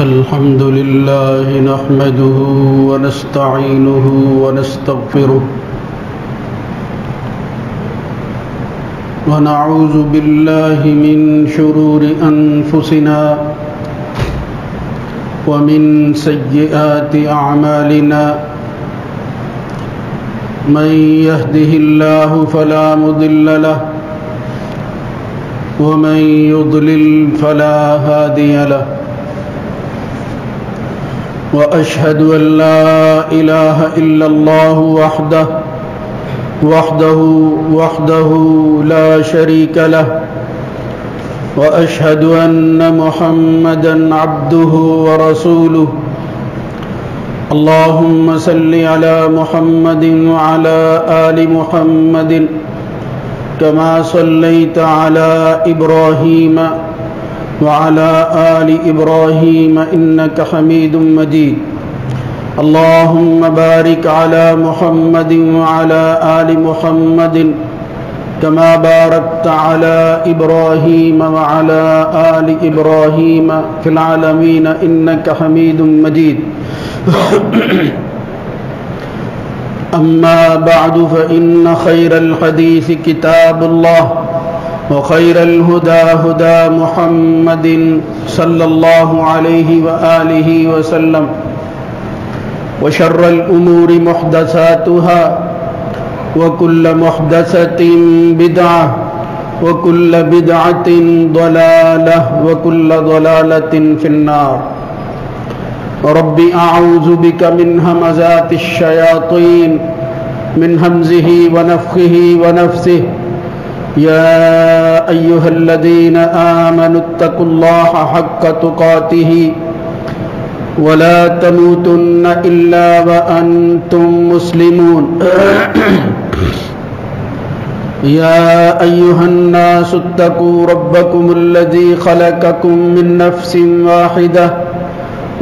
الحمد لله نحمده ونستعينه ونستغفره ونعوذ بالله من شرور أنفسنا ومن سيئات أعمالنا من يهده الله فلا مضل له ومن يضلل فلا هادي له وأشهد أن لا إله إلا الله وحده لا شريك له وأشهد أن محمدًا عبده ورسوله اللهم صل على محمد وعلى آل محمد كما صليت على إبراهيم وعلى آل إبراهيم إنك حميد مجيد اللهم بارك على محمد وعلى آل محمد كما باركت على إبراهيم وعلى آل إبراهيم في العالمين إنك حميد مجيد أما بعد فإن خير الحديث كتاب الله وخير الهدى هدى محمد صلى الله عليه وآله وسلم وشر الأمور محدثاتها وكل محدثة بدعة وكل بدعة ضلالة وكل ضلالة في النار رب أعوذ بك من همزات الشياطين من همزه ونفخه ونفثه يا أيها الذين آمنوا اتقوا الله حق تقاته ولا تموتن إلا وأنتم مسلمون يا أيها الناس اتقوا ربكم الذي خلقكم من نفس واحدة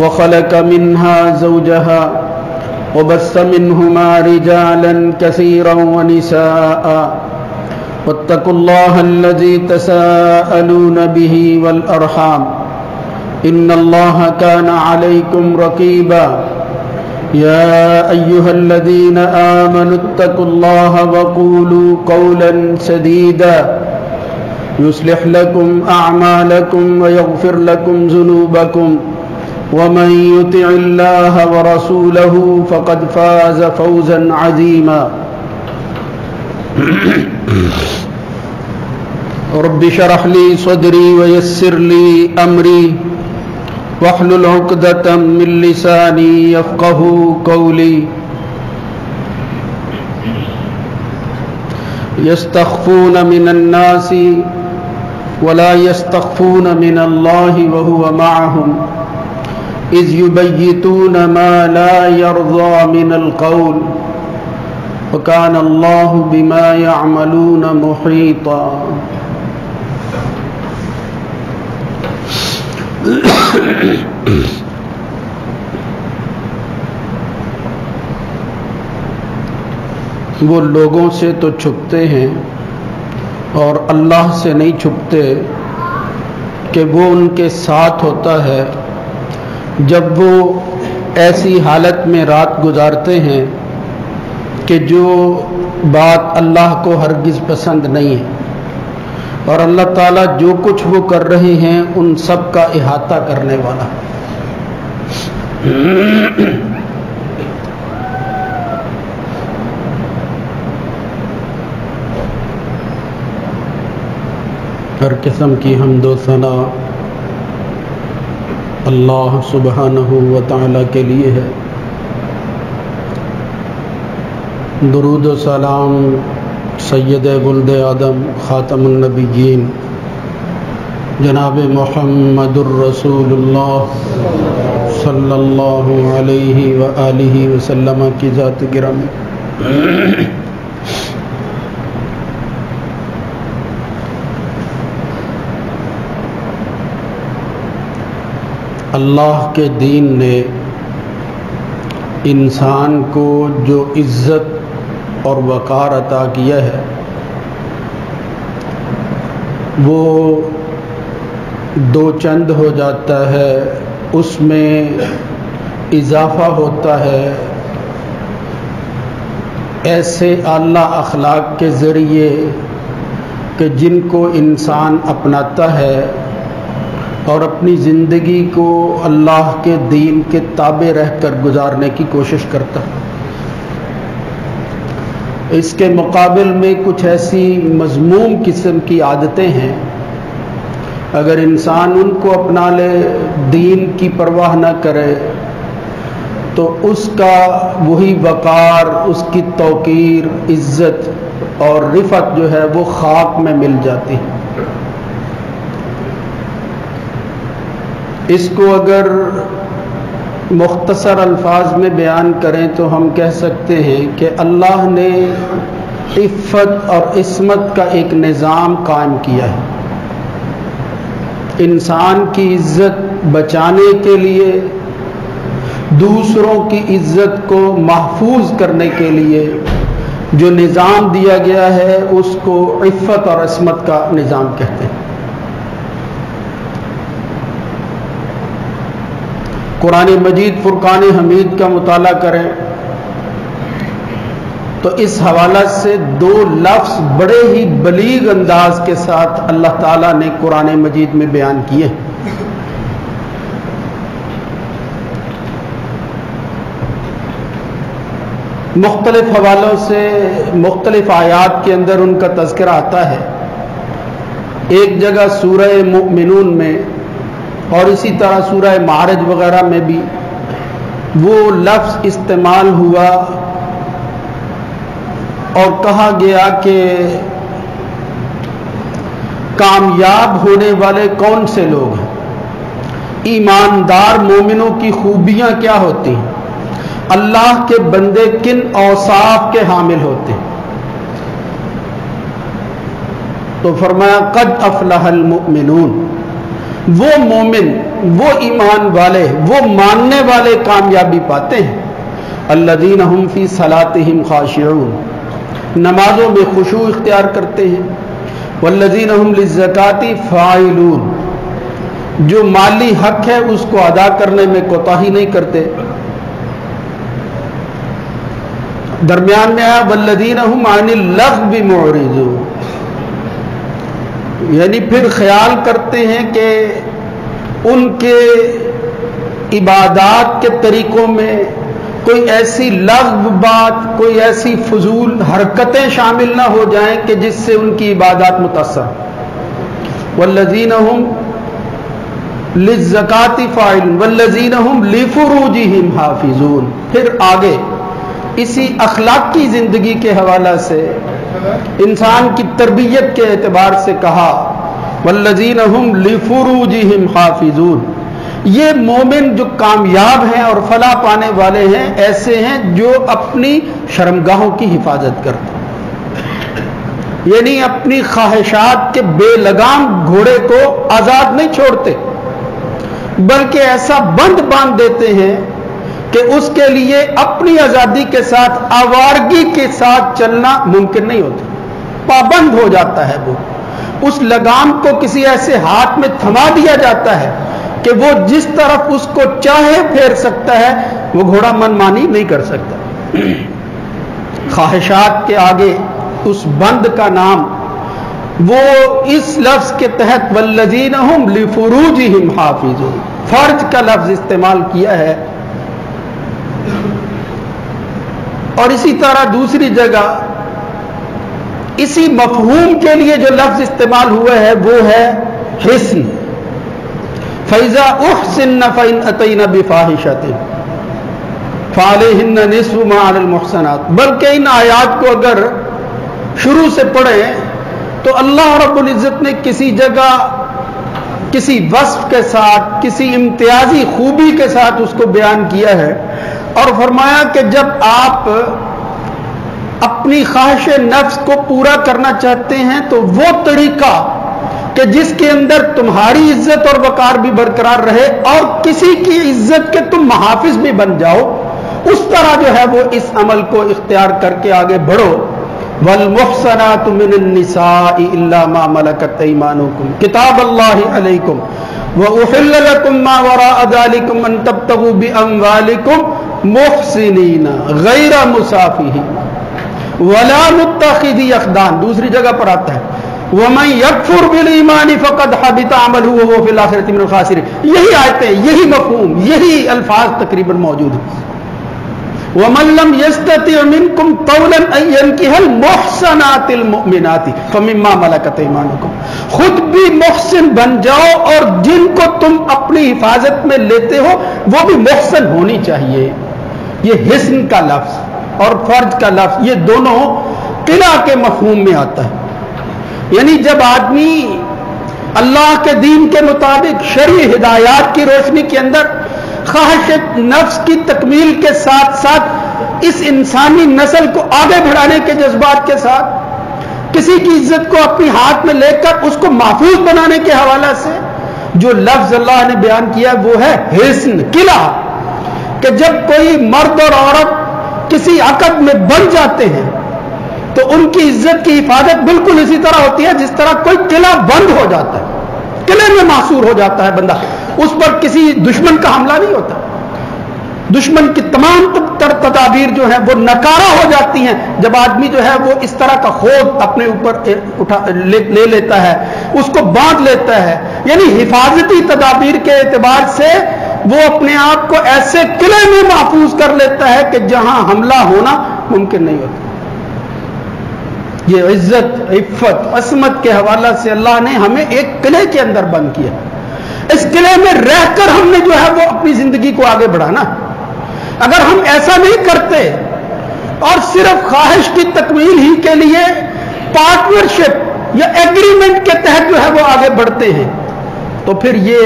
وخلق منها زوجها وبث منهما رجالا كثيرا ونساء واتقوا الله الذي تساءلون به والأرحام إن الله كان عليكم رقيبا يا أيها الذين آمنوا اتقوا الله وقولوا قولا سديدا يصلح لكم أعمالكم ويغفر لكم ذنوبكم ومن يطع الله ورسوله فقد فاز فوزا عظيما رب اشرح لي صدري ويسر لي أمري واحلل عقدة من لساني يفقهوا قولي يستخفون من الناس ولا يستخفون من الله وهو معهم إذ يبيتون ما لا يرضى من القول وكان الله بما يعملون محيطا وہ لوگوں سے تو چھپتے ہیں اور اللہ سے نہیں چھپتے کہ وہ ان کے ساتھ ہوتا ہے جب وہ ایسی حالت میں رات گزارتے ہیں کہ جو بات اللہ کو ہرگز پسند نہیں ہے اور اللہ تعالیٰ جو کچھ وہ کر رہے ہیں ان سب کا احاطہ کرنے والا ہر قسم کی حمد و ثنا اللہ سبحانہ و تعالیٰ کے لیے ہے درود و سلام سید ولد آدم خاتم النبیین جناب محمد الرسول اللہ صلی اللہ علیہ وآلہ وسلم کی ذات گرامی اللہ کے دین نے انسان کو جو عزت اور وقار عطا کیا ہے وہ دو چند ہو جاتا ہے اس میں اضافہ ہوتا ہے ایسے اعلیٰ اخلاق کے ذریعے کہ جن کو انسان اپناتا ہے اور اپنی زندگی کو اللہ کے دین کے تابع رہ کر گزارنے کی کوشش کرتا ہے۔ اس کے مقابل میں کچھ ایسی مذموم قسم کی عادتیں ہیں، اگر انسان ان کو اپنا لے، دین کی پرواہ نہ کرے، تو اس کا وہی وقار، اس کی توقیر، عزت اور رفعت جو ہے وہ خاک میں مل جاتی ہے۔ اس کو اگر مختصر الفاظ میں بیان کریں تو ہم کہہ سکتے ہیں کہ اللہ نے عفت اور عصمت کا ایک نظام قائم کیا ہے۔ انسان کی عزت بچانے کے لیے، دوسروں کی عزت کو محفوظ کرنے کے لیے جو نظام دیا گیا ہے اس کو عفت اور عصمت کا نظام کہتے ہیں۔ قرآن مجید فرقان حمید کا مطالعہ کریں تو اس حوالہ سے دو لفظ بڑے ہی بلیغ انداز کے ساتھ اللہ تعالیٰ نے قرآن مجید میں بیان کیے۔ مختلف حوالوں سے مختلف آیات کے اندر ان کا تذکرہ آتا ہے۔ ایک جگہ سورہ مؤمنون میں اور اسی طرح سورہ معارج وغیرہ میں بھی وہ لفظ استعمال ہوا اور کہا گیا کہ کامیاب ہونے والے کون سے لوگ ہیں، ایماندار مومنوں کی خوبیاں کیا ہوتی ہیں، اللہ کے بندے کن اوصاف کے حامل ہوتے ہیں۔ تو فرمایا قد افلح المؤمنون، وہ مومن، وہ ایمان والے، وہ ماننے والے کامیابی پاتے ہیں۔ الذین هم فی صلاتهم خاشعون، نمازوں میں خشوع اختیار کرتے ہیں۔ والذین هم للزکاۃ فاعلون، جو مالی حق ہے اس کو ادا کرنے میں کوتاہی نہیں کرتے۔ درمیان میں آیا والذین هم عن اللغو معرضون، یعنی پھر خیال کرتے ہیں کہ ان کے عبادات کے طریقوں میں کوئی ایسی لغو بات، کوئی ایسی فضول حرکتیں شامل نہ ہو جائیں کہ جس سے ان کی عبادات متاثر ہوں۔ والذین هم للزکاۃ فاعلون والذین هم لفروجہم حافظون، پھر آگے اسی اخلاقی زندگی کے حوالہ سے انسان کی تربیت کے اعتبار سے کہا والذین هم لفروجہم حافظون، یہ مومن جو کامیاب ہیں اور فلاح پانے والے ہیں ایسے ہیں جو اپنی شرمگاہوں کی حفاظت کرتے ہیں، یعنی اپنی خواہشات کے بے لگام گھوڑے کو آزاد نہیں چھوڑتے بلکہ ایسا بند باندھ دیتے ہیں کہ اس کے لیے اپنی آزادی کے ساتھ آوارگی کے ساتھ چلنا ممکن نہیں ہوتا، پابند ہو جاتا ہے۔ وہ اس لگام کو کسی ایسے ہاتھ میں تھما دیا جاتا ہے کہ وہ جس طرف اس کو چاہے پھیر سکتا ہے، وہ گھوڑا من مانی نہیں کر سکتا۔ خواہشات کے آگے اس بند کا نام وہ اس لفظ کے تحت والذین هم لفروجہم حافظون، فرج کا لفظ استعمال کیا ہے۔ اور اسی طرح دوسری جگہ اسی مفہوم کے لیے جو لفظ استعمال ہوا ہے وہ ہے حسن، فَإِذَا أُحْسِنَّ فَإِنْ أَتَيْنَ بِفَاحِشَةٍ فَعَلَيْهِنَّ نِصْفُ مَا عَلَى الْمُحْصَنَاتِ، بلکہ ان آیات کو اگر شروع سے پڑھیں تو اللہ رب العزت نے کسی جگہ کسی وصف کے ساتھ، کسی امتیازی خوبی کے ساتھ اس کو بیان کیا ہے اور فرمایا کہ جب آپ اپنی خواہش نفس کو پورا کرنا چاہتے ہیں تو وہ طریقہ کہ جس کے اندر تمہاری عزت اور وقار بھی برقرار رہے اور کسی کی عزت کے تم محافظ بھی بن جاؤ، اس طرح جو ہے وہ اس عمل کو اختیار کر کے آگے بڑھو والمحصنات من النساء الا ما ملكت ايمانكم کتاب اللہ علیکم واحل لكم ما وراء ذلكم ان تبتغوا باموالكم محسنین غیر مسافحین ولا متخذی اخدان. دوسری جگہ پر آتا ہے وَمَن يَكْفُرْ بِالْإِيمَانِ فَقَدْ حَبِطَ عَمَلُهُ وَهُوَ فِي الْآخِرَةِ مِنَ الْخَاسِرِينَ. یہی آیتیں، یہی مفہوم، یہی الفاظ تقریباً موجود ہیں. وَمَن لَّمْ يَسْتَطِعْ مِنكُمْ طَوْلًا أَن يَنكِحَ الْمُحْصَنَاتِ الْمُؤْمِنَاتِ فَمِمَّا مَلَكَتْ أَيْمَانُكُمْ. خود بھی محسن بن جاؤ اور جن کو تم اپنی حفاظت میں لیتے ہو وہ بھی محسن ہونی چاہیے. یہ حسن کا لفظ اور فرج کا لفظ یہ دونوں قلع کے مفہوم میں آتا ہے. یعنی جب آدمی اللہ کے دین کے مطابق شرعی ہدایات کی روشنی کے اندر خواہش نفس کی تکمیل کے ساتھ ساتھ اس انسانی نسل کو آگے بڑھانے کے جذبات کے ساتھ کسی کی عزت کو اپنی ہاتھ میں لے کر اس کو محفوظ بنانے کے حوالے سے جو لفظ اللہ نے بیان کیا وہ ہے حسن قلع. کہ جب کوئی مرد اور عورت کسی عقد میں بن جاتے ہیں تو ان کی عزت کی حفاظت بالکل اسی طرح ہوتی ہے جس طرح کوئی قلعہ بند ہو جاتا ہے، قلعے میں محصور ہو جاتا ہے بندہ، اس پر کسی دشمن کا حملہ نہیں ہوتا. دشمن کی تمام تدابیر جو ہیں وہ ناکارہ ہو جاتی ہیں جب آدمی جو ہے وہ اس طرح کا خود اپنے اوپر لے لیتا ہے، اس کو باندھ لیتا ہے. یعنی حفاظتی تدابیر کے اعتبار سے وہ اپنے آپ کو ایسے قلعے میں محفوظ کر لیتا ہے کہ جہاں حملہ ہونا ممکن نہیں ہوتا. یہ عزت، عفت، عصمت کے حوالہ سے اللہ نے ہمیں ایک قلعے کے اندر بند کیا. اس قلعے میں رہ کر ہم نے جو ہے وہ اپنی زندگی کو آگے بڑھانا. اگر ہم ایسا نہیں کرتے اور صرف خواہش کی تکمیل ہی کے لیے پارٹنرشپ یا ایگریمنٹ کے تحت جو ہے وہ آگے بڑھتے ہیں تو پھر یہ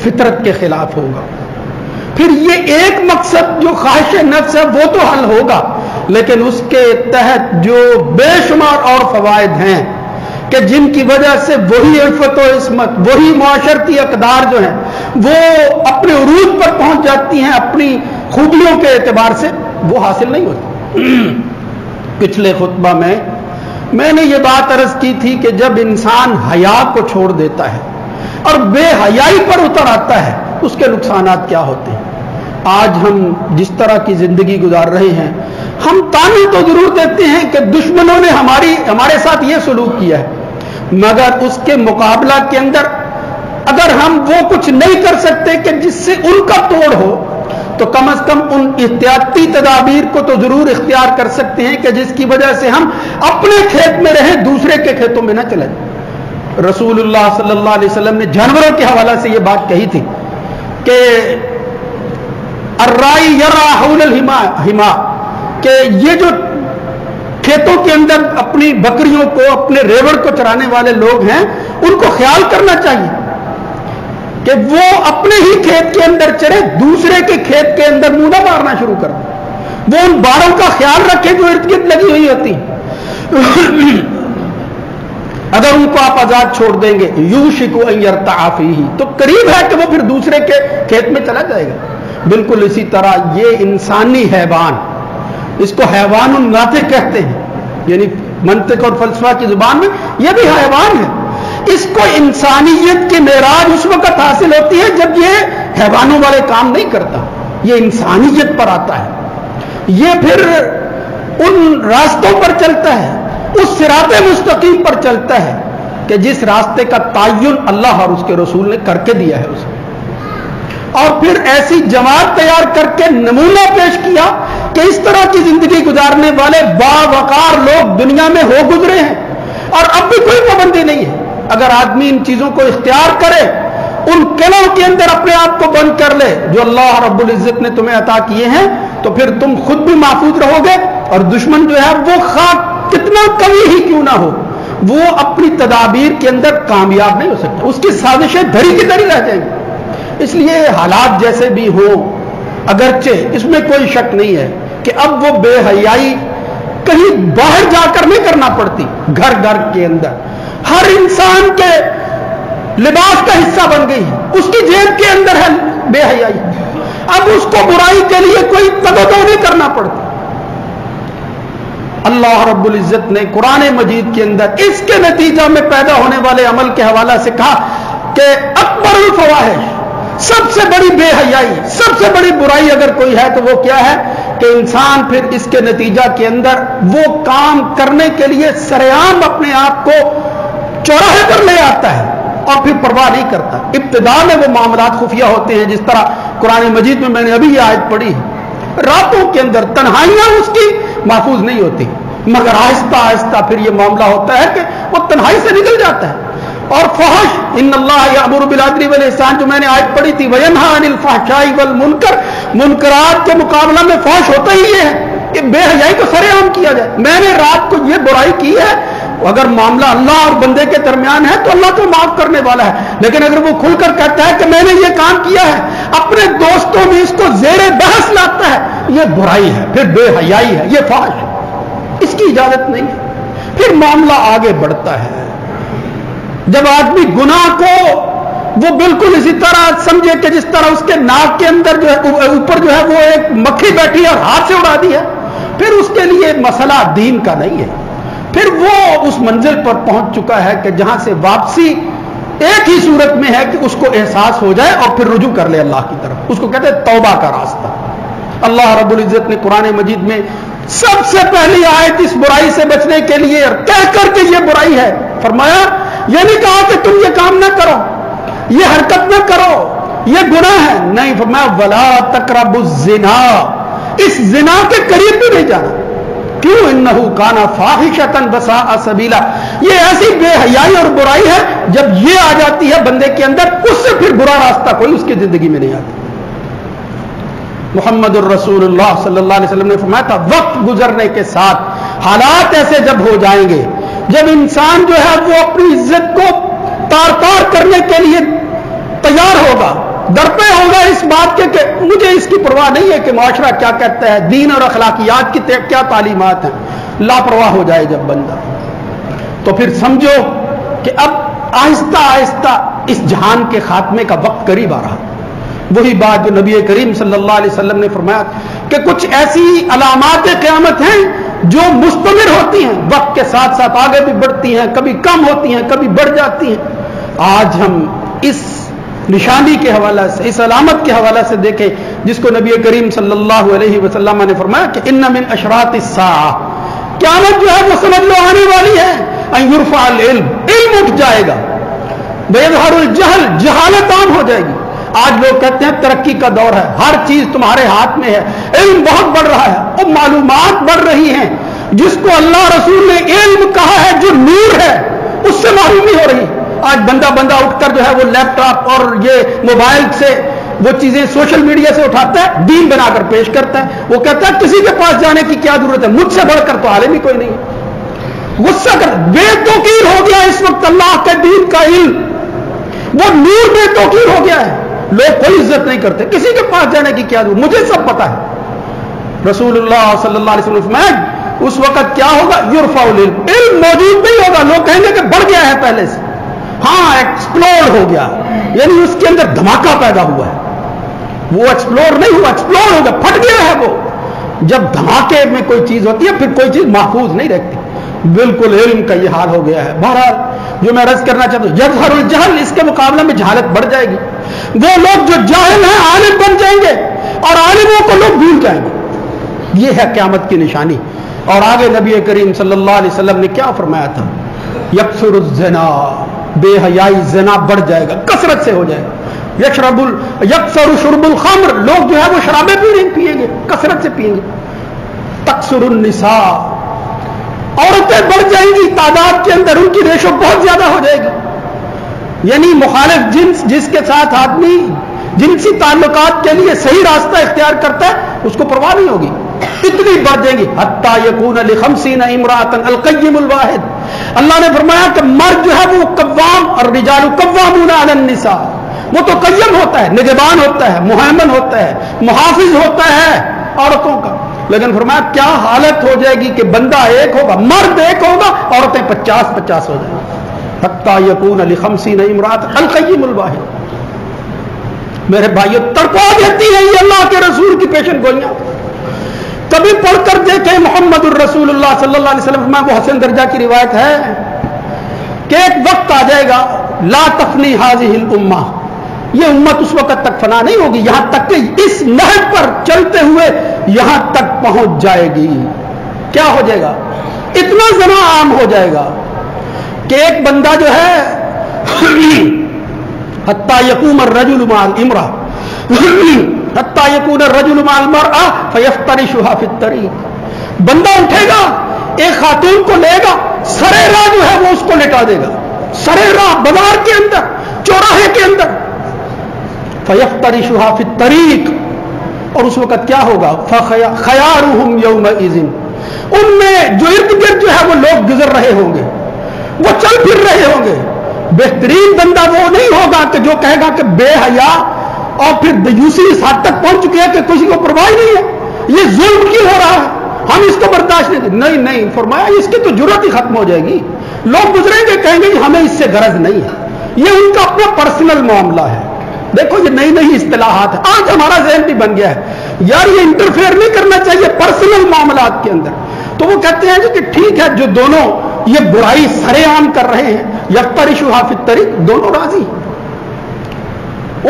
فطرت کے خلاف ہوگا. پھر یہ ایک مقصد جو خواہش نفس ہے وہ تو حل ہوگا، لیکن اس کے تحت جو بے شمار اور فوائد ہیں کہ جن کی وجہ سے وہی عفت و عصمت، وہی معاشرتی اقدار جو ہیں وہ اپنے عروج پر پہنچ جاتی ہیں اپنی خوبیوں کے اعتبار سے، وہ حاصل نہیں ہوتی. پچھلے خطبہ میں نے یہ بات عرض کی تھی کہ جب انسان حیا کو چھوڑ دیتا ہے اور بے حیائی پر اتر آتا ہے اس کے نقصانات کیا ہوتے ہیں. آج ہم جس طرح کی زندگی گزار رہے ہیں ہم تانے تو ضرور دیتے ہیں کہ دشمنوں نے ہمارے ساتھ یہ سلوک کیا ہے، مگر اس کے مقابلہ کے اندر اگر ہم وہ کچھ نہیں کر سکتے کہ جس سے ان کا توڑ ہو تو کم از کم ان احتیاطی تدابیر کو تو ضرور اختیار کر سکتے ہیں کہ جس کی وجہ سے ہم اپنے کھیت میں رہیں، دوسرے کے کھیتوں میں نہ چلیں. رسول اللہ صلی اللہ علیہ وسلم نے جانوروں کے حوالے سے یہ بات کہی تھی کہ الرائی یرا حول الحما، کہ یہ جو کھیتوں کے اندر اپنی بکریوں کو، اپنے ریوڑ کو چرانے والے لوگ ہیں ان کو خیال کرنا چاہیے کہ وہ اپنے ہی کھیت کے اندر چرے، دوسرے کے کھیت کے اندر منہ نہ مارنا شروع کر دیں. وہ ان باڑوں کا خیال رکھے جو ارد گرد لگی ہوئی ہوتی. اگر ان کو آپ آزاد چھوڑ دیں گے یوشک ان یرتع فیہ، تو قریب ہے کہ وہ پھر دوسرے کے کھیت میں چلا جائے گا. بالکل اسی طرح یہ انسانی حیوان، اس کو حیوان الناطق کہتے ہیں، یعنی منطق اور فلسفہ کی زبان میں یہ بھی حیوان ہے. اس کو انسانیت کی معراج اس وقت حاصل ہوتی ہے جب یہ حیوانوں والے کام نہیں کرتا، یہ انسانیت پر آتا ہے، یہ پھر ان راستوں پر چلتا ہے، اس صراط مستقیم پر چلتا ہے کہ جس راستے کا تعین اللہ اور اس کے رسول نے کر کے دیا ہے اسے. اور پھر ایسی جماعت تیار کر کے نمونہ پیش کیا کہ اس طرح کی زندگی گزارنے والے باوقار لوگ دنیا میں ہو گزرے ہیں اور اب بھی کوئی پابندی نہیں ہے. اگر آدمی ان چیزوں کو اختیار کرے، ان قلعوں کے اندر اپنے آپ کو بند کر لے جو اللہ رب العزت نے تمہیں عطا کیے ہیں، تو پھر تم خود بھی محفوظ رہو گے اور دشمن جو ہے وہ خاک کتنا قوی ہی کیوں نہ ہو وہ اپنی تدابیر کے اندر کامیاب نہیں ہو سکتا، اس کی سازشیں دھری کی دھری رہ جائیں گی. اس لیے حالات جیسے بھی ہوں، اگرچہ اس میں کوئی شک نہیں ہے کہ اب وہ بے حیائی کہیں باہر جا کر نہیں کرنا پڑتی، گھر گھر کے اندر ہر انسان کے لباس کا حصہ بن گئی ہے، اس کی جیب کے اندر ہے بے حیائی. اب اس کو برائی کے لیے کوئی تگودو نہیں کرنا پڑتا. اللہ رب العزت نے قرآن مجید کے اندر اس کے نتیجہ میں پیدا ہونے والے عمل کے حوالے سے کہا کہ اکبر الفواحش، سب سے بڑی بے حیائی، سب سے بڑی برائی اگر کوئی ہے تو وہ کیا ہے کہ انسان پھر اس کے نتیجہ کے اندر وہ کام کرنے کے لیے سرعام اپنے آپ کو چوراہے پر لے آتا ہے اور پھر پرواہ نہیں کرتا۔ ابتدا میں وہ معاملات خفیہ ہوتے ہیں، جس طرح قرآن مجید میں نے ابھی یہ آیت پڑھی ہے، راتوں کے اندر تنہائیاں اس کی محفوظ نہیں ہوتی، مگر آہستہ آہستہ پھر یہ معاملہ ہوتا ہے کہ وہ تنہائی سے نکل جاتا ہے۔ اور فحش، ان اللہ یامر بالعدل والاحسان جو میں نے آیت پڑھی تھی، وینہی عن الفحشاء والمنکر، منکرات کے مقابلہ میں فحش ہوتا ہی یہ ہے کہ بے حیائی کو سر عام کیا جائے۔ میں نے رات کو یہ برائی کی ہے، اگر معاملہ اللہ اور بندے کے درمیان ہے تو اللہ تو معاف کرنے والا ہے، لیکن اگر وہ کھل کر کہتا ہے کہ میں نے یہ کام کیا ہے، اپنے دوستوں میں اس کو زیر بحث لاتا ہے، یہ برائی ہے، پھر بے حیائی ہے، یہ فحش ہے، اس کی اجازت نہیں ہے۔ پھر معاملہ آگے بڑھتا ہے، جب آدمی گناہ کو وہ بالکل اسی طرح سمجھے کہ جس طرح اس کے ناک کے اندر جو ہے اوپر جو ہے وہ ایک مکھی بیٹھی ہے اور ہاتھ سے اڑا دی ہے، پھر اس کے لیے مسئلہ دین کا نہیں ہے، پھر وہ اس منزل پر پہنچ چکا ہے کہ جہاں سے واپسی ایک ہی صورت میں ہے کہ اس کو احساس ہو جائے اور پھر رجوع کر لے اللہ کی طرف، اس کو کہتے ہیں توبہ کا راستہ۔ اللہ رب العزت نے قرآن مجید میں سب سے پہلی آیت اس برائی سے بچنے کے لیے کہہ کر کے یہ برائی ہے فرمایا، یہ نہیں کہا کہ تم یہ کام نہ کرو، یہ حرکت نہ کرو، یہ گناہ ہے، نہیں، فرمایا ولا تقربوا الزنا، اس زنا کے قریب بھی نہیں جانا۔ کیوں؟ انہ کان فاحشۃ وساء سبیلا، یہ ایسی بے حیائی اور برائی ہے جب یہ آ جاتی ہے بندے کے اندر، اس سے پھر برا راستہ کوئی اس کی زندگی میں نہیں آتا۔ محمد الرسول اللہ صلی اللہ علیہ وسلم نے فرمایا تھا، وقت گزرنے کے ساتھ حالات ایسے جب ہو جائیں گے، جب انسان جو ہے وہ اپنی عزت کو تار تار کرنے کے لیے تیار ہوگا، درپے ہوگا اس بات کے کہ مجھے اس کی پرواہ نہیں ہے کہ معاشرہ کیا کہتا ہے، دین اور اخلاقیات کی کیا تعلیمات ہیں، لاپرواہ ہو جائے جب بندہ، تو پھر سمجھو کہ اب آہستہ آہستہ اس جہان کے خاتمے کا وقت قریب آ رہا۔ وہی بات جو نبی کریم صلی اللہ علیہ وسلم نے فرمایا کہ کچھ ایسی علامات قیامت ہیں جو مستمر ہوتی ہیں، وقت کے ساتھ ساتھ آگے بھی بڑھتی ہیں، کبھی کم ہوتی ہیں، کبھی بڑھ جاتی ہیں۔ آج ہم اس نشانی کے حوالے سے، اس علامت کے حوالے سے دیکھیں جس کو نبی کریم صلی اللہ علیہ وسلم نے فرمایا کہ ان من اشراط الساعہ، قیامت جو ہے وہ سمجھ لو آنے والی ہے، ان یرفع العلم، علم اٹھ جائے گا، ویظہر الجہل، جہالت عام ہو جائے گی۔ آج لوگ کہتے ہیں ترقی کا دور ہے، ہر چیز تمہارے ہاتھ میں ہے، علم بہت بڑھ رہا ہے، اور معلومات بڑھ رہی ہیں، جس کو اللہ رسول نے علم کہا ہے جو نور ہے اس سے معلومی ہو رہی۔ آج بندہ اٹھ کر جو ہے وہ لیپ ٹاپ اور یہ موبائل سے وہ چیزیں سوشل میڈیا سے اٹھاتا ہے، دین بنا کر پیش کرتا ہے، وہ کہتا ہے کسی کے پاس جانے کی کیا ضرورت ہے، مجھ سے بڑھ کر تو عالم ہی کوئی نہیں ہے۔ غصہ کر، بے توقیر ہو گیا اس وقت اللہ کے دین کا علم، وہ نور بے توقیر ہو گیا ہے، لوگ کوئی عزت نہیں کرتے، کسی کے پاس جانے کی کیا ضرورت، مجھے سب پتا ہے۔ رسول اللہ صلی اللہ علیہ وسلم میں اس وقت کیا ہوگا، یرفع العلم، علم موجود نہیں ہوگا، لوگ کہیں گے کہ بڑھ گیا ہے پہلے سے، ہاں ایکسپلور ہو گیا، یعنی اس کے اندر دھماکہ پیدا ہوا ہے، وہ ایکسپلور نہیں ہوا، ایکسپلور ہو گیا، پھٹ گیا ہے وہ۔ جب دھماکے میں کوئی چیز ہوتی ہے پھر کوئی چیز محفوظ نہیں رہتی، بالکل علم کا یہ حال ہو گیا ہے۔ بہرحال جو میں عرض کرنا چاہتا ہوں، یظہر الجہل، اس کے مقابلے میں جہالت بڑھ جائے گی، وہ لوگ جو جاہل ہیں عالم بن جائیں گے اور عالموں کو لوگ بھول جائیں گے، یہ ہے قیامت کی نشانی۔ اور آگے نبی کریم صلی اللہ علیہ وسلم نے کیا فرمایا تھا، یکثر الزنا، بے حیائی، زنا بڑھ جائے گا، کثرت سے ہو جائے گا۔ یکثر شرب الخمر، لوگ جو ہے وہ شرابیں پیئیں گے، کثرت سے پیئیں گے۔ تکثر النساء، عورتیں بڑھ جائیں گی تعداد کے اندر، ان کی ریشو بہت زیادہ ہو جائے گی، یعنی مخالف جنس جس کے ساتھ آدمی جنسی تعلقات کے لیے صحیح راستہ اختیار کرتا ہے اس کو پرواہ نہیں ہوگی، اتنی بڑھ جائیں گی۔ حتی یکون ل50 امرأة القیم الواحد، اللہ نے فرمایا کہ مرد جو ہے وہ قوام، اور رجال قوامون علی النساء، وہ تو قیم ہوتا ہے، نگہبان ہوتا ہے، مہیمن ہوتا ہے، محافظ ہوتا ہے عورتوں کا، لیکن فرمایا کیا حالت ہو جائے گی کہ بندہ ایک ہوگا، مرد ایک ہوگا، عورتیں 50-50 ہو جائیں گی۔ حتی یکون ل50 امرأة القیم الواحد۔ میرے بھائیو، تڑپا دیتی ہیں یہ اللہ کے رسول کی پیشن گوئیاں، کبھی پڑھ کر دیکھیں محمد الرسول اللہ صلی اللہ علیہ وسلم میں، وہ حسن درجہ کی روایت ہے کہ ایک وقت آ جائے گا لا تفنی هذه الامہ، یہ امت اس وقت تک فنا نہیں ہوگی یہاں تک کہ اس نہج پر چلتے ہوئے یہاں تک پہنچ جائے گی۔ کیا ہو جائے گا؟ اتنا زنا عام ہو جائے گا کہ ایک بندہ جو ہے حتی یقوم الرجل مع الامرأة حتی یکون الرجل مع المرأة فیفترشها فی الطریق، بندہ اٹھے گا ایک خاتون کو لے گا، سرے راہ جو ہے وہ اس کو لٹا دے گا، سرے راہ بازار کے اندر، چوراہے کے اندر، فیفترشها فی الطریق، اور اس وقت کیا ہوگا؟ فخیارهم یومئذ، ان میں جو ارد گرد جو ہے وہ لوگ گزر رہے ہوں گے، وہ چل پھر رہے ہوں گے، بہترین بندہ وہ نہیں ہوگا کہ جو کہے گا کہ بے حیا اور پھر دیوسی اس حد تک پہنچ چکے ہیں کہ کسی کو پرواہ نہیں ہے، یہ ظلم کیوں ہو رہا ہے، ہم اس کو برداشت نہیں فرمایا اس کی تو جرات ہی ختم ہو جائے گی، لوگ گزریں گے کہیں گے ہمیں اس سے غرض نہیں ہے، یہ ان کا اپنا پرسنل معاملہ ہے۔ دیکھو یہ نئی نئی اصطلاحات ہے، آج ہمارا ذہن بھی بن گیا ہے یار یہ انٹرفیئر نہیں کرنا چاہیے پرسنل معاملات کے اندر، تو وہ کہتے ہیں کہ ٹھیک ہے جو دونوں یہ برائی سرے عام کر رہے ہیں یفترشها فی الطریق، دونوں راضی،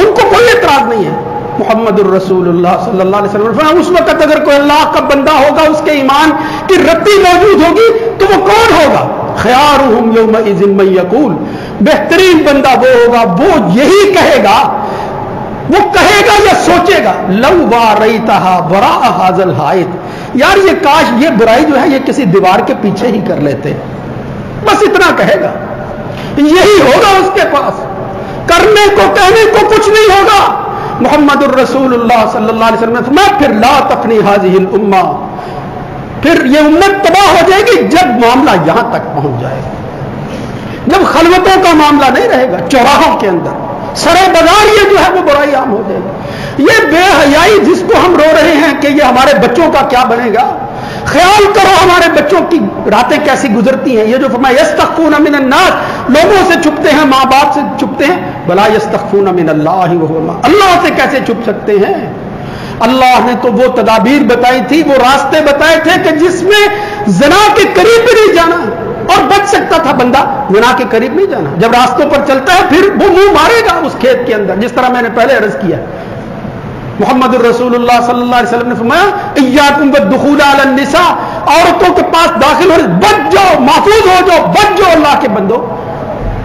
ان کو کوئی اعتراض نہیں ہے۔ محمد الرسول اللہ صلی اللہ علیہ وسلم اس وقت اگر کوئی اللہ کا بندہ ہوگا اس کے ایمان کی رتی موجود ہوگی تو وہ کون ہوگا؟ خیارہم یومئذ من یقول، بہترین بندہ وہ ہوگا وہ یہی کہے گا، وہ کہے گا یا سوچے گا لو واریتها وراء هذا الحائط، یار یہ کاش یہ برائی جو ہے یہ کسی دیوار کے پیچھے ہی کر لیتے، بس اتنا کہے گا، یہی ہوگا اس کے پاس، کرنے کو کہنے کو کچھ نہیں ہوگا۔ محمد الرسول اللہ صلی اللہ علیہ وسلم نے فرمایا پھر لا تفنی هذه الامہ، پھر یہ امت تباہ ہو جائے گی جب معاملہ یہاں تک پہنچ جائے گا، جب خلوتوں کا معاملہ نہیں رہے گا، چوراہوں کے اندر سرے بازار یہ جو ہے وہ برائی عام ہو جائے گی۔ یہ بے حیائی جس کو ہم رو رہے ہیں کہ یہ ہمارے بچوں کا کیا بنے گا، خیال کرو ہمارے بچوں کی راتیں کیسی گزرتی ہیں، یہ جو فرمایا یستخفون من الناس، لوگوں سے چھپتے ہیں، ماں باپ سے چھپتے ہیں، بلا یستخفون من اللہ وهو معهم، اللہ سے کیسے چھپ سکتے ہیں؟ اللہ نے تو وہ تدابیر بتائی تھی، وہ راستے بتائے تھے کہ جس میں زنا کے قریب بھی نہیں جانا اور بچ سکتا تھا بندہ، زنا کے قریب نہیں جانا، جب راستوں پر چلتا ہے پھر وہ منہ مارے گا اس کھیت کے اندر، جس طرح میں نے پہلے عرض کیا۔ محمد الرسول اللہ صلی اللہ علیہ وسلم نے فرمایا ایاکم والدخول علی النساء، عورتوں کے پاس داخل ہو بچ جاؤ، محفوظ ہو جاؤ، بچ جاؤ اللہ کے بندو۔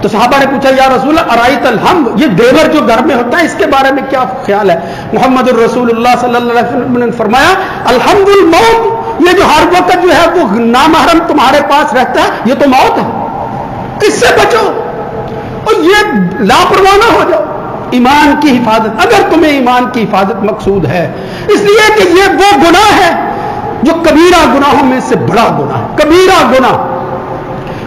تو صحابہ نے پوچھا یا رسول اللہ ارائیت الحم، یہ دیور جو گھر میں ہوتا ہے اس کے بارے میں کیا خیال ہے؟ محمد الرسول اللہ صلی اللہ علیہ وسلم نے فرمایا الحمد الموت، یہ جو ہر وقت جو ہے وہ نامحرم تمہارے پاس رہتا ہے یہ تو موت ہے، اس سے بچو اور یہ لاپرواہ نہ ہو جاؤ۔ ایمان کی حفاظت، اگر تمہیں ایمان کی حفاظت مقصود ہے، اس لیے کہ یہ وہ گناہ ہے جو کبیرہ گناہوں میں سے بڑا گناہ ہے، کبیرہ گناہ،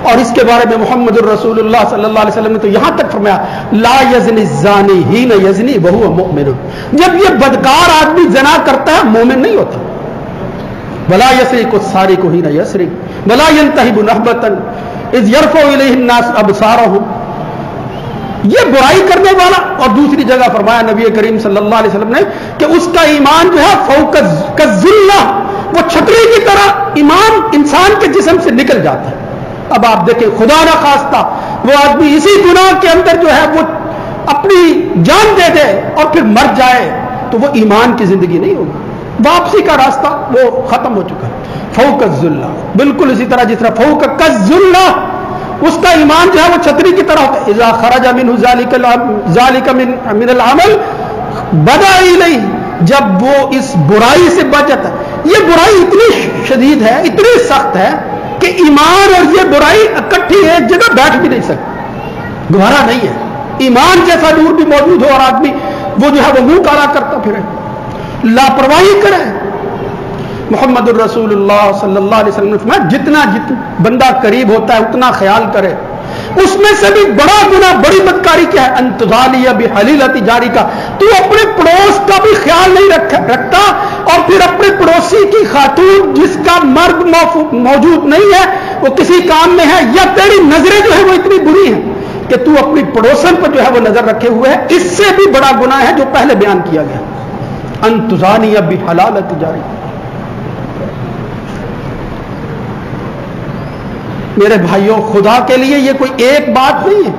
اور اس کے بارے میں محمد الرسول اللہ صلی اللہ علیہ وسلم نے تو یہاں تک فرمایا لا یزنی الزانی حین یزنی وہو مؤمن، جب یہ بدکار آدمی زنا کرتا ہے مومن نہیں ہوتا۔ ولا یسرق السارق حین یسرق ولا ینتہب نہبۃ اذ یرفع الیہ الناس ابصارهم، یہ برائی کرنے والا، اور دوسری جگہ فرمایا نبی کریم صلی اللہ علیہ وسلم نے کہ اس کا ایمان جو ہے فوق کالظلہ، وہ چھتری کی طرح ایمان انسان کے جسم سے نکل جاتا ہے۔ اب آپ دیکھیں خدا نہ خواستہ وہ آدمی اسی گناہ کے اندر جو ہے وہ اپنی جان دے دے اور پھر مر جائے تو وہ ایمان کی زندگی نہیں ہوگی، واپسی کا راستہ وہ ختم ہو چکا ہے۔ فوق الظلہ، بالکل اسی طرح جس طرح فوق کالظلہ اس کا ایمان جو ہے وہ چھتری کی طرح ہوتا ہے۔ اذا خرج منہ ذالک من العمل بدا الیہ، جب وہ اس برائی سے بچ جاتا ہے، یہ برائی اتنی شدید ہے، اتنی سخت ہے کہ ایمان اور یہ برائی اکٹھی ایک جگہ بیٹھ بھی نہیں سکتی، گوارا نہیں ہے۔ ایمان جیسا نور بھی موجود ہو اور آدمی وہ جو ہے وہ منہ کالا کرتا پھرے، لاپرواہی کرے۔ محمد الرسول اللہ صلی اللہ علیہ وسلم نے فرمایا جتنا بندہ قریب ہوتا ہے اتنا خیال کرے، اس میں سے بھی بڑا گناہ، بڑی بدکاری کیا ہے؟ انتظالیہ بحلیلۃ جاری کا، تو اپنے پڑوس کا بھی خیال نہیں رکھتا اور پھر اپنے پڑوسی کی خاتون جس کا مرد موجود نہیں ہے، وہ کسی کام میں ہے، یا تیری نظریں جو ہے وہ اتنی بری ہیں کہ تو اپنی پڑوسن پر جو ہے وہ نظر رکھے ہوئے ہے، اس سے بھی بڑا گناہ ہے جو پہلے بیان کیا گیا، انتظالیہ بحلیلۃ جاری۔ میرے بھائیوں خدا کے لیے یہ کوئی ایک بات نہیں ہے.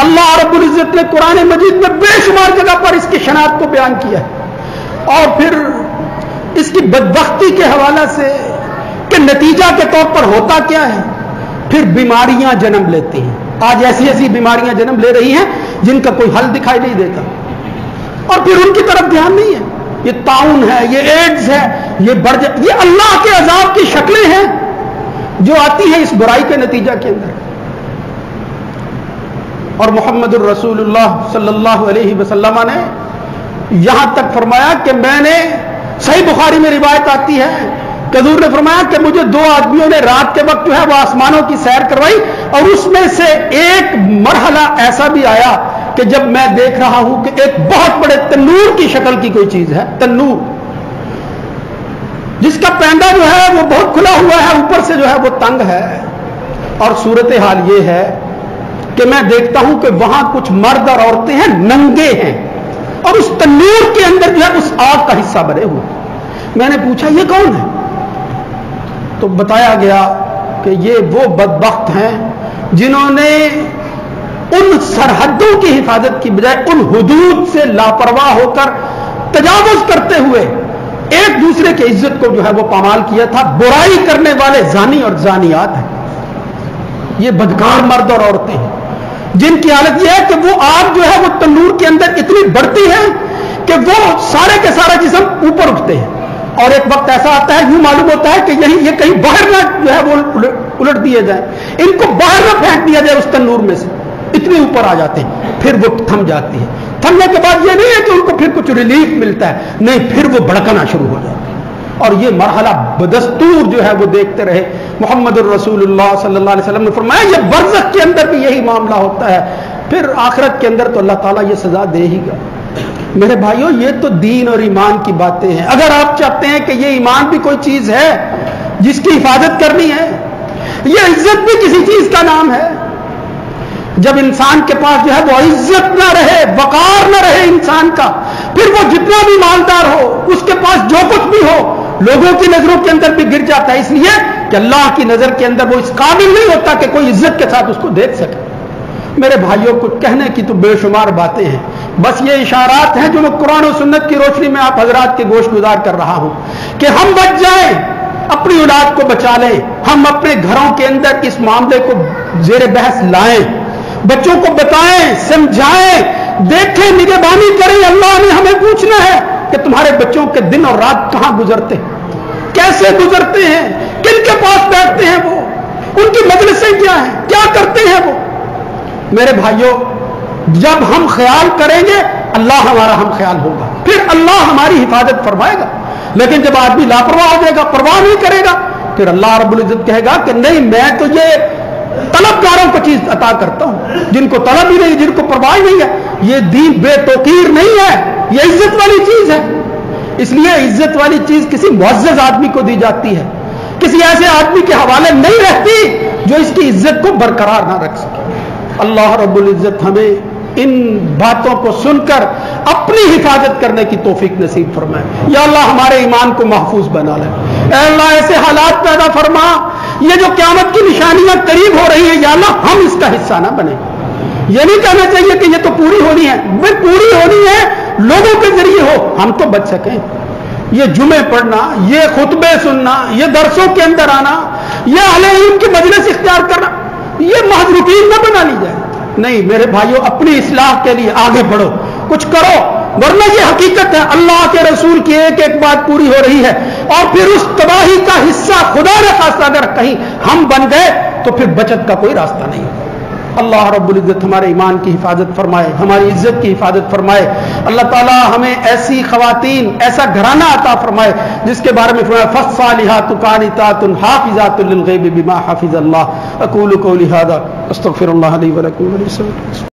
اللہ رب العزت نے قرآن مجید میں بے شمار جگہ پر اس کی شناخت کو بیان کیا ہے، اور پھر اس کی بدبختی کے حوالے سے کہ نتیجہ کے طور پر ہوتا کیا ہے، پھر بیماریاں جنم لیتی ہیں. آج ایسی ایسی بیماریاں جنم لے رہی ہیں جن کا کوئی حل دکھائی نہیں دیتا، اور پھر ان کی طرف دھیان نہیں ہے. یہ طاعون ہے، یہ ایڈز ہے، یہ اللہ کے عذاب کی شکلیں ہیں جو آتی ہیں اس برائی کے نتیجہ کے اندر. اور محمد الرسول اللہ صلی اللہ علیہ وسلم نے یہاں تک فرمایا کہ میں نے، صحیح بخاری میں روایت آتی ہے کہ حضور نے فرمایا کہ مجھے دو آدمیوں نے رات کے وقت جو ہے وہ آسمانوں کی سیر کروائی، اور اس میں سے ایک مرحلہ ایسا بھی آیا کہ جب میں دیکھ رہا ہوں کہ ایک بہت بڑے تنور کی شکل کی کوئی چیز ہے، تنور جس کا پینڈا جو ہے وہ بہت کھلا ہوا ہے، اوپر سے جو ہے وہ تنگ ہے. اور صورتحال یہ ہے کہ میں دیکھتا ہوں کہ وہاں کچھ مرد اور عورتیں ہیں، ننگے ہیں، اور اس تنور کے اندر جو ہے اس آگ کا حصہ بنے ہوئے. میں نے پوچھا یہ کون ہے؟ تو بتایا گیا کہ یہ وہ بدبخت ہیں جنہوں نے ان سرحدوں کی حفاظت کی بجائے ان حدود سے لاپرواہ ہو کر تجاوز کرتے ہوئے ایک دوسرے کی عزت کو جو ہے وہ پامال کیا تھا. برائی کرنے والے زانی اور زانیات ہیں، یہ بدکار مرد اور عورتیں ہیں جن کی حالت یہ ہے کہ وہ آگ جو ہے وہ تندور کے اندر اتنی بڑھتی ہے کہ وہ سارے کے سارا جسم اوپر اٹھتے ہیں، اور ایک وقت ایسا آتا ہے یوں معلوم ہوتا ہے کہ یہ کہیں باہر نہ جو ہے وہ الٹ دیے جائیں، ان کو باہر نہ پھینک دیا جائے اس تندور میں سے، اتنے اوپر آ جاتے ہیں. پھر وہ تھم جاتی ہے. تھمنے کے بعد یہ نہیں ہے کہ ان کو پھر کچھ ریلیف ملتا ہے، نہیں، پھر وہ بھڑکنا شروع ہو جاتا ہے. اور یہ مرحلہ بدستور جو ہے وہ دیکھتے رہے. محمد الرسول اللہ صلی اللہ علیہ وسلم نے فرمایا یہ برزخ کے اندر بھی یہی معاملہ ہوتا ہے، پھر آخرت کے اندر تو اللہ تعالیٰ یہ سزا دے ہی گا. میرے بھائیوں یہ تو دین اور ایمان کی باتیں ہیں. اگر آپ چاہتے ہیں کہ یہ ایمان بھی کوئی چیز ہے جس کی حفاظت کرنی ہے، یہ عزت بھی کسی چیز کا نام ہے. جب انسان کے پاس جو ہے وہ عزت نہ رہے، وقار نہ رہے انسان کا، پھر وہ جتنا بھی مالدار ہو، اس کے پاس جو کچھ بھی ہو، لوگوں کی نظروں کے اندر بھی گر جاتا ہے، اس لیے کہ اللہ کی نظر کے اندر وہ اس قابل نہیں ہوتا کہ کوئی عزت کے ساتھ اس کو دیکھ سکے. میرے بھائیوں کو کہنے کی تو بے شمار باتیں ہیں، بس یہ اشارات ہیں جو میں قرآن و سنت کی روشنی میں آپ حضرات کے گوش گزار کر رہا ہوں کہ ہم بچ جائیں، اپنی اولاد کو بچا لیں، ہم اپنے گھروں کے اندر اس معاملے کو زیر بحث لائیں، بچوں کو بتائیں، سمجھائیں، دیکھیں، نگہبانی کریں. اللہ نے ہمیں پوچھنا ہے کہ تمہارے بچوں کے دن اور رات کہاں گزرتے ہیں، کیسے گزرتے ہیں، کن کے پاس بیٹھتے ہیں، وہ ان کی مجلسیں کیا ہیں، کیا کرتے ہیں وہ. میرے بھائیوں جب ہم خیال کریں گے اللہ ہمارا ہم خیال ہوگا، پھر اللہ ہماری حفاظت فرمائے گا. لیکن جب آدمی لاپرواہ ہو جائے گا، پرواہ نہیں کرے گا، پھر اللہ رب العزت کہے گا کہ نہیں، میں تو یہ طلبگاروں کو چیز عطا کرتا ہوں، جن کو طلب ہی نہیں، جن کو پرواہ نہیں ہے. یہ دین بے توقیر نہیں ہے، یہ عزت والی چیز ہے. اس لیے عزت والی چیز کسی معزز آدمی کو دی جاتی ہے، کسی ایسے آدمی کے حوالے نہیں رہتی جو اس کی عزت کو برقرار نہ رکھ سکے. اللہ رب العزت ہمیں ان باتوں کو سن کر اپنی حفاظت کرنے کی توفیق نصیب فرمائے. یا اللہ ہمارے ایمان کو محفوظ بنا لے. اے اللہ ایسے حالات پیدا فرما، یہ جو قیامت کی نشانیاں قریب ہو رہی ہیں یا اللہ ہم اس کا حصہ نہ بنیں. یہ نہیں کہنا چاہیے کہ یہ تو پوری ہونی ہے، بھائی پوری ہونی ہے لوگوں کے ذریعے ہو، ہم تو بچ سکیں. یہ جمعے پڑھنا، یہ خطبے سننا، یہ درسوں کے اندر آنا، یہ اہل علم کی مجلس اختیار کرنا، یہ محض روٹین نہ بنا لی جائے. نہیں میرے بھائیوں، اپنی اصلاح کے لیے آگے بڑھو، کچھ کرو، ورنہ یہ حقیقت ہے اللہ کے رسول کی ایک ایک بات پوری ہو رہی ہے، اور پھر اس تباہی کا حصہ خدا نہ خاصہ اگر کہیں ہم بن گئے تو پھر بچت کا کوئی راستہ نہیں. اللہ رب العزت ہمارے ایمان کی حفاظت فرمائے، ہماری عزت کی حفاظت فرمائے. اللہ تعالی ہمیں ایسی خواتین، ایسا گھرانہ عطا فرمائے جس کے بارے میں فرمایا فالصالحات قانتات حافظات للغیب بما حفظ اللہ. اقول قولی ھذا استغفر اللہ لی ولکم.